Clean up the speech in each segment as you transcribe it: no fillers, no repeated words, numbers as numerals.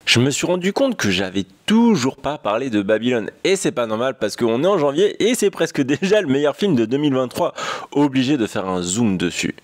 Je me suis rendu compte que j'avais toujours pas parlé de Babylone. Et c'est pas normal parce qu'on est en janvier et c'est presque déjà le meilleur film de 2023. Obligé de faire un zoom dessus.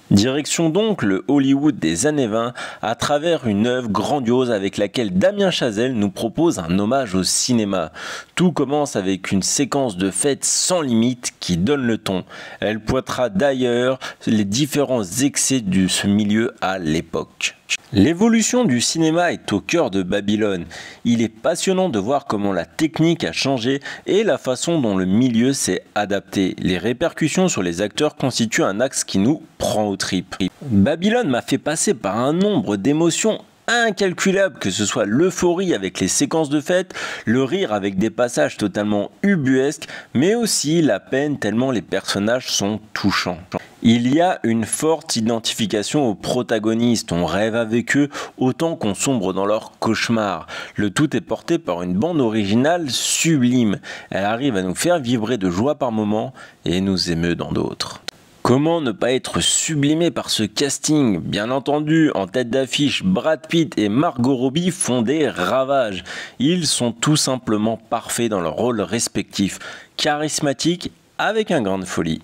Direction donc le Hollywood des années 20 à travers une œuvre grandiose avec laquelle Damien Chazelle nous propose un hommage au cinéma. Tout commence avec une séquence de fête sans limite qui donne le ton. Elle pointera d'ailleurs les différents excès de ce milieu à l'époque. L'évolution du cinéma est au cœur de Babylone. Il est passionnant de voir comment la technique a changé et la façon dont le milieu s'est adapté. Les répercussions sur les acteurs constituent un axe qui nous prend aux tripes. Babylone m'a fait passer par un nombre d'émotions incalculable, que ce soit l'euphorie avec les séquences de fête, le rire avec des passages totalement ubuesques, mais aussi la peine tellement les personnages sont touchants. Il y a une forte identification aux protagonistes, on rêve avec eux autant qu'on sombre dans leurs cauchemars. Le tout est porté par une bande originale sublime, elle arrive à nous faire vibrer de joie par moments et nous émeut dans d'autres. Comment ne pas être sublimé par ce casting? Bien entendu, en tête d'affiche, Brad Pitt et Margot Robbie font des ravages. Ils sont tout simplement parfaits dans leurs rôles respectifs, charismatiques avec un grain de folie.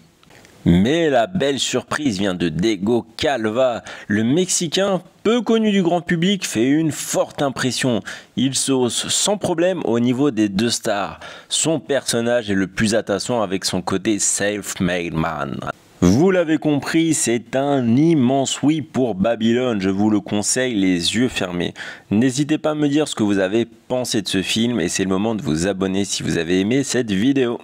Mais la belle surprise vient de Diego Calva. Le Mexicain, peu connu du grand public, fait une forte impression. Il sauce sans problème au niveau des deux stars. Son personnage est le plus attachant avec son côté self-made man. Vous l'avez compris, c'est un immense oui pour Babylone, je vous le conseille les yeux fermés. N'hésitez pas à me dire ce que vous avez pensé de ce film et c'est le moment de vous abonner si vous avez aimé cette vidéo.